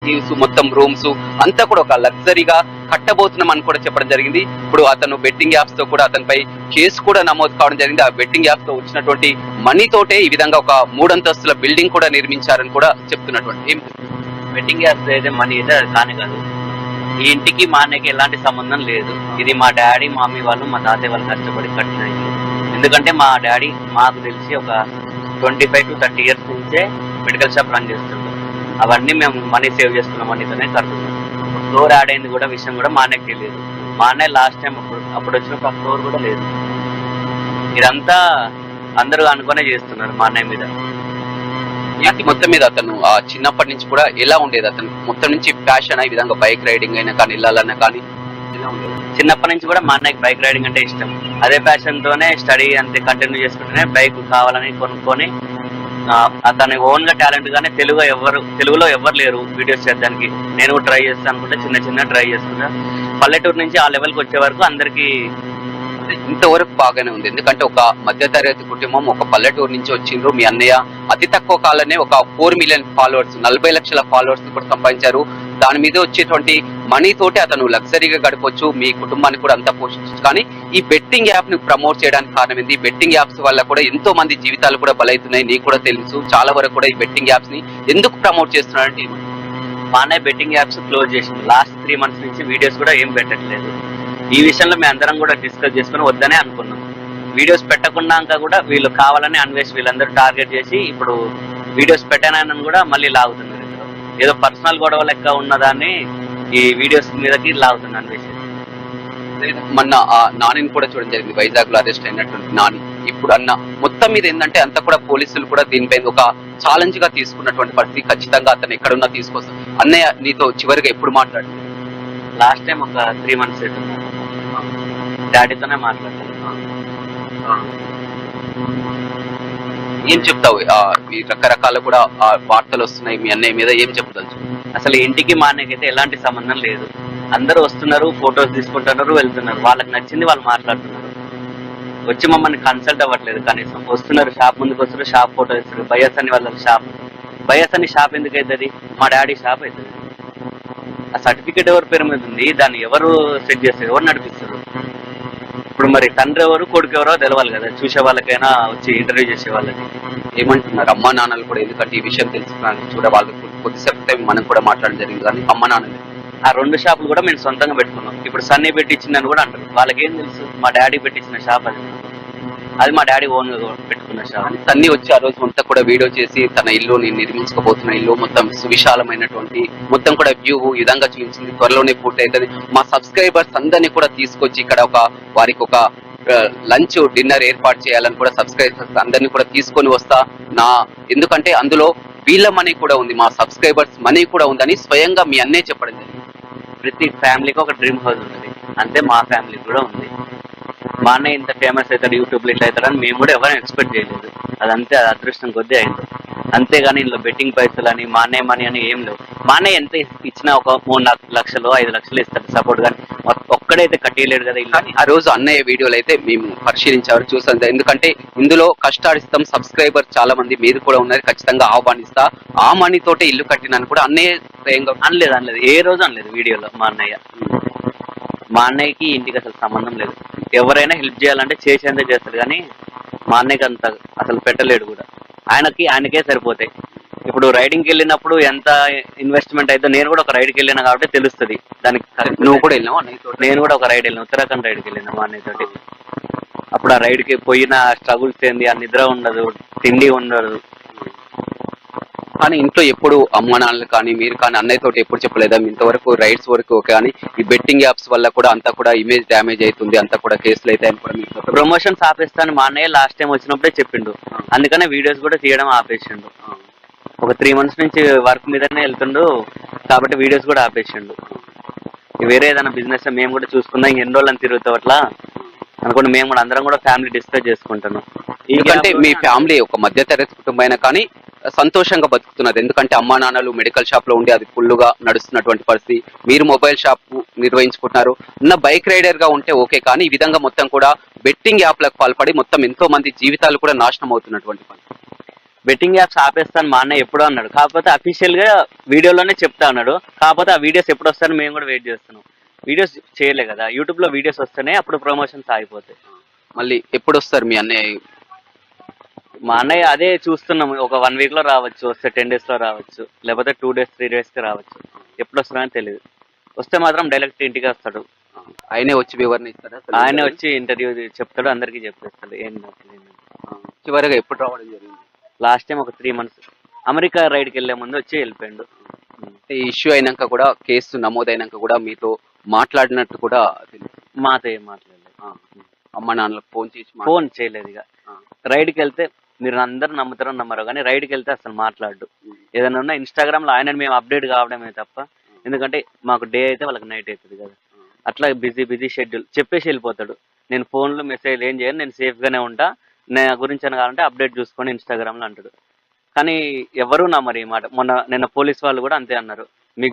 Facilities, మొత్తం rooms అంతా కూడా ఒక లగ్జరీగా కట్టబోతున్నాం అని కూడా చెప్పడం జరిగింది. ఇప్పుడు అతను బెట్టింగ్ యాప్స్ తో కూడా అతనిపై కేసు కూడా నమోదు కావడం జరిగింది. ఆ బెట్టింగ్ యాప్స్ తో వచ్చినటువంటి మనీ తోటే ఈ విధంగా ఒక 3 అంతస్తుల బిల్డింగ్ కూడా నిర్మించారని కూడా చెప్తున్నటువంటి. బెట్టింగ్ యాప్స్ అయితే మనీ అయితే అది కానే కాదు. ఈ ఇంటికి మా అన్నకి ఎలాంటి సంబంధం లేదు. ఇది మా డాడీ, మమ్మీ వాళ్ళు, మా తాతయ్య వాళ్ళు కష్టపడి కట్టిన ఇల్లు. ఎందుకంటే మా డాడీ మాకు తెలిసి ఒక 25 to 30 years నుంచే మెడికల్ షాప్ రన్ చేస్తుంటాం. అవన్నీ మేము మనీ సేవ్ చేసుకున్న మనీతోనే కడుతున్నాం. ఫ్లోర్ యాడ్ అయింది కూడా విషయం కూడా మా అన్నకి తెలియదు. మా అన్నయ్య లాస్ట్ టైం అప్పుడు వచ్చినప్పుడు ఆ ఫ్లోర్ కూడా లేదు. ఇదంతా అందరూ అనుకునే చేస్తున్నారు మా అన్నయ్య మీద. మొత్తం మీద అతను చిన్నప్పటి నుంచి కూడా ఎలా ఉండేది? అతను మొత్తం నుంచి ప్యాషన్ ఈ విధంగా బైక్ రైడింగ్ అయినా కానీ వెళ్ళాలన్నా కానీ ఎలా ఉండేది? చిన్నప్పటి నుంచి కూడా మా అన్నయ్యకి బైక్ రైడింగ్ అంటే ఇష్టం. అదే ప్యాషన్ తోనే స్టడీ అంతే కంటిన్యూ చేసుకుంటూనే బైక్ కావాలని కొనుక్కొని అతని ఓన్ గా టాలెంట్ గానే తెలుగులో ఎవరు లేరు వీడియోస్ చేయడానికి. నేను కూడా ట్రై చేస్తాను అనుకుంటే చిన్న ట్రై చేస్తున్నా. పల్లెటూరు నుంచి ఆ లెవెల్కి వచ్చే వరకు అందరికి ఇంతవరకు బాగానే ఉంది. ఎందుకంటే ఒక మధ్యతరగతి కుటుంబం ఒక పల్లెటూరు నుంచి వచ్చిండ్రు. మీ అన్నయ్య అతి తక్కువ కాలంలోనే ఒక 4 million ఫాలోవర్స్, 40 లక్షల ఫాలోవర్స్ కూడా సంపాదించారు. దాని మీద వచ్చేటువంటి మనీ తోటి అతను లగ్జరీగా గడపొచ్చు, మీ కుటుంబాన్ని కూడా అంతా పోషించవచ్చు. కానీ ఈ బెట్టింగ్ యాప్ ని ప్రమోట్ చేయడానికి కారణం ఏంది? బెట్టింగ్ యాప్స్ వల్ల కూడా ఎంతో మంది జీవితాలు కూడా బలవుతున్నాయి. నీకు కూడా తెలుసు. చాలా వరకు కూడా ఈ బెట్టింగ్ యాప్స్ ని ఎందుకు ప్రమోట్ చేస్తున్నారంటే మా అన్నయ్య బెట్టింగ్ యాప్స్ క్లోజ్ చేసింది. లాస్ట్ 3 months నుంచి వీడియోస్ కూడా ఏం పెట్టట్లేదు. ఈ విషయంలో మేము అందరం కూడా డిస్కస్ చేసుకుని వద్దనే అనుకున్నాం. వీడియోస్ పెట్టకున్నాక కూడా వీళ్ళు కావాలని అన్వేష్ వీళ్ళందరూ టార్గెట్ చేసి ఇప్పుడు వీడియోస్ పెట్టానని కూడా మళ్ళీ లాగుతున్నారు. ఏదో పర్సనల్ గొడవ లెక్క ఉన్నదాన్ని ఈ వీడియోస్ మీదకి లాగుతున్నారు అన్వేష్. మొన్న నానిని కూడా చూడడం జరిగింది, వైజాగ్ లో అరెస్ట్ అయినటువంటి నాని. ఇప్పుడు అన్న మొత్తం మీద ఏంటంటే అంతా కూడా పోలీసులు కూడా దీనిపై ఒక ఛాలెంజ్ గా తీసుకున్నటువంటి పరిస్థితి. ఖచ్చితంగా అతను ఎక్కడున్నా తీసుకొస్తాం. అన్నయ్య నీతో చివరిగా ఎప్పుడు మాట్లాడింది? లాస్ట్ టైం ఒక 3 months డాడీతోనే మాట్లాడతాను. ఏం చెప్తావు? ఈ రకరకాల కూడా వార్తలు వస్తున్నాయి మీ అన్నయ్య మీద, ఏం చెప్పదలుచు? అసలు ఇంటికి మా అన్నయ్యకైతే ఎలాంటి సంబంధం లేదు. అందరూ వస్తున్నారు, ఫొటోస్ తీసుకుంటున్నారు, వెళ్తున్నారు. వాళ్ళకి నచ్చింది వాళ్ళు మాట్లాడుతున్నారు. వచ్చి మమ్మల్ని కన్సల్ట్ అవ్వట్లేదు. కనీసం వస్తున్నారు, షాప్ ముందుకు వస్తున్నారు, షాప్ ఫోటో ఇస్తారు. బయస్ అని వాళ్ళ షాప్, బయస్ అని షాప్ ఎందుకు అవుతుంది? మా డాడీ షాప్ అవుతుంది. ఆ సర్టిఫికేట్ ఎవరి పేరు మీద ఉంది? దాన్ని ఎవరు సెట్ చేస్తారు? ఎవరు నడిపిస్తారు? ఇప్పుడు మరి తండ్రి ఎవరు, కొడుకు ఎవరో తెలవాలి కదా చూసే వాళ్ళకైనా, వచ్చి ఇంటర్వ్యూ చేసే వాళ్ళకి. ఏమంటున్నారు అమ్మా నాన్నలు కూడా? ఎందుకంటే ఈ విషయం తెలుసుకున్నాను చూడ వాళ్ళకి కొద్దిసేపు మనం కూడా మాట్లాడడం జరిగింది. కానీ అమ్మ నాన్నలు ఆ 2 షాపులు కూడా మేము సొంతంగా పెట్టుకున్నాం. ఇప్పుడు సన్నీ పెట్టించిందని కూడా అంటారు. వాళ్ళకేం తెలుసు? మా డాడీ పెట్టించిన షాప్ అది మా డాడీ ఓన్ గా పెట్టుకున్న షాప్. సన్నీ వచ్చి ఆ రోజు అంతా కూడా వీడియో చేసి తన ఇల్లు, నేను నిర్మించుకోబోతున్న ఇల్లు మొత్తం సువిశాలమైనటువంటి మొత్తం కూడా వ్యూ ఈ విధంగా చూపించింది. త్వరలోనే పూర్తి అవుతుంది. మా సబ్స్క్రైబర్స్ అందరినీ కూడా తీసుకొచ్చి ఇక్కడ వారికి ఒక లంచ్ డిన్నర్ ఏర్పాటు చేయాలని కూడా సబ్స్క్రైబర్స్ అందరినీ కూడా తీసుకొని వస్తా. ఎందుకంటే అందులో వీళ్ళ మనీ కూడా ఉంది, మా సబ్స్క్రైబర్స్ మనీ కూడా ఉందని స్వయంగా మీ అన్నే చెప్పడం జరిగింది. ప్రతి ఫ్యామిలీకి ఒక డ్రీమ్ హౌస్ ఉంటుంది, అంతే మా ఫ్యామిలీకి కూడా ఉంది. మా అన్నయ్య ఇంత ఫేమస్ అవుతాడు, యూట్యూబ్లో ఇట్లా అవుతాడని మేము కూడా ఎవరైనా ఎక్స్పెక్ట్ చేయలేదు. అదంతే, అది అదృష్టం కొద్దీ అయింది. అంతేగాని ఇందులో బెట్టింగ్ పైసలు అని, మా అన్నయ్య మనీ అని ఏం లేవు. మా అన్నయ్య ఎంత ఇచ్చినా ఒక 3 లక్షలు 5 లక్షలు ఇస్తాడు సపోర్ట్. కానీ ఒక్కడైతే కట్టియలేడు కదా ఇల్లు. ఆ రోజు అన్నయ్య వీడియోలు అయితే మేము పరిశీలించారు, చూసాం. ఎందుకంటే ఇందులో కష్టాడిస్తాం సబ్స్క్రైబర్ చాలా మంది మీరు కూడా ఉన్నారు, ఖచ్చితంగా ఆహ్వానిస్తా, ఆ మనీ తోటే ఇల్లు కట్టినాను కూడా అన్నయ్య స్వయంగా అనలేదు. ఏ రోజు అనలేదు వీడియోలో. మా అన్నయ్యకి ఇంటికి అసలు సంబంధం లేదు. ఎవరైనా హెల్ప్ చేయాలంటే చేసేందే చేస్తాడు, కానీ మా అన్నయ్యకి అంత అసలు పెట్టలేడు కూడా. ఆయనకే సరిపోతాయి. ఇప్పుడు రైడింగ్కి వెళ్ళినప్పుడు ఎంత ఇన్వెస్ట్మెంట్ అయితే, నేను కూడా ఒక రైడ్కి వెళ్ళినా కాబట్టి తెలుస్తుంది దానికి. నువ్వు కూడా వెళ్ళినావు అన్నయ్యతో? నేను కూడా ఒక రైడ్ వెళ్ళిన, ఉత్తరాఖండ్ రైడ్కి వెళ్ళినా మా అన్నయ్యతోటి. అప్పుడు ఆ రైడ్కి పోయిన స్ట్రగుల్స్ ఏంది, ఆ నిద్ర ఉండదు, తిండి ఉండదు. కానీ ఇంట్లో ఎప్పుడు అమ్మ నాన్నలు కానీ మీరు కానీ అన్నయ్య తోటి ఎప్పుడు చెప్పలేదా ఇంతవరకు రైడ్స్ వరకు? కానీ ఈ బెట్టింగ్ యాప్స్ వల్ల కూడా అంతా కూడా ఇమేజ్ డ్యామేజ్ అవుతుంది, అంతా కూడా కేసులు అయితే ప్రమోషన్స్ ఆపేస్తాను మా అన్నయ్య లాస్ట్ టైం వచ్చినప్పుడే చెప్పిండు. అందుకనే వీడియోస్ కూడా తీయడం ఆపేసిండు. ఒక 3 months నుంచి వర్క్ మీదనే వెళ్తుండు కాబట్టి వీడియోస్ కూడా ఆపేసిండు. వేరే ఏదైనా బిజినెస్ మేము కూడా చూసుకుందాం, ఎన్ని రోజులని తిరుగుతాం అట్లా అనుకుంటే మేము కూడా అందరం కూడా ఫ్యామిలీ డిస్కస్ చేసుకుంటాను. ఎందుకంటే మీ ఫ్యామిలీ ఒక మధ్యతరగతి కుటుంబం అయినా కానీ సంతోషంగా బతుకుతున్నది. ఎందుకంటే అమ్మా నాన్నలు మెడికల్ షాప్ లో ఉండి అది ఫుల్గా నడుస్తున్నటువంటి పరిస్థితి, మీరు మొబైల్ షాప్ నిర్వహించుకుంటున్నారు. బైక్ రైడర్ గా ఉంటే ఓకే, కానీ ఈ విధంగా మొత్తం కూడా బెట్టింగ్ యాప్లకు పాల్పడి మొత్తం ఎంతో మంది జీవితాలు కూడా నాశనం అవుతున్నటువంటి పరిస్థితి. బెట్టింగ్ యాప్స్ ఆపేస్తాను మా అన్నయ్య ఎప్పుడో అన్నాడు. కాకపోతే అఫీషియల్ గా వీడియోలోనే చెప్తా అన్నాడు. కాకపోతే ఆ వీడియోస్ ఎప్పుడు వస్తాయని మేము కూడా వెయిట్ చేస్తున్నాం. వీడియోస్ చేయలే కదా, యూట్యూబ్ లో వీడియోస్ వస్తేనే అప్పుడు ప్రమోషన్స్ ఆగిపోతాయి. మళ్ళీ ఎప్పుడు వస్తారు మీ అన్నయ్య? మా అన్నయ్య అదే చూస్తున్నాం, ఒక 1 వీక్ లో రావచ్చు, వస్తే 10 days లో రావచ్చు, లేకపోతే 2 days 3 days కి రావచ్చు. ఎప్పుడు వస్తున్నారని తెలియదు. వస్తే మాత్రం డైరెక్ట్ ఇంటికి వస్తాడు. ఆయనే వచ్చి వివరణ ఇస్తారా అసలు? ఆయన వచ్చి ఇంటర్వ్యూ చెప్తాడు, అందరికీ చెప్పేస్తాడు ఏంటి. చివరిగా ఎప్పుడు రావడం జరిగింది? లాస్ట్ టైం ఒక 3 months అమెరికా రైడ్కి వెళ్లే ముందు వచ్చి వెళ్ళిపోయాడు. ఈ ఇష్యూ అయినాక కూడా, కేసు నమోదైనాక కూడా మీతో మాట్లాడినట్టు కూడా తెలుసు. మాతో ఏం మాట్లాడలేదు. అమ్మ నాన్నలకు ఫోన్ చేసి ఫోన్ చేయలేదు. ఇక రైడ్కి వెళ్తే మీరు అందరూ నమ్ముతారో నమ్మరో కానీ రైడ్కి వెళ్తే అసలు మాట్లాడు. ఏదైనా ఉన్నా ఇన్స్టాగ్రామ్ లో ఆయన మేము అప్డేట్ కావడమే తప్ప, ఎందుకంటే మాకు డే అయితే వాళ్ళకి నైట్ అవుతుంది కదా, అట్లా బిజీ షెడ్యూల్ చెప్పేసి వెళ్ళిపోతాడు. నేను ఫోన్లో మెసేజ్ ఏం చేయను, నేను సేఫ్ గానే ఉంటా, నా గురించి అని కావాలంటే అప్డేట్ చూసుకొని ఇన్స్టాగ్రామ్ లో అంటాడు. కానీ ఎవరు నమ్మరు ఈ మాట. నిన్న పోలీస్ వాళ్ళు కూడా అంతే అన్నారు, మీకు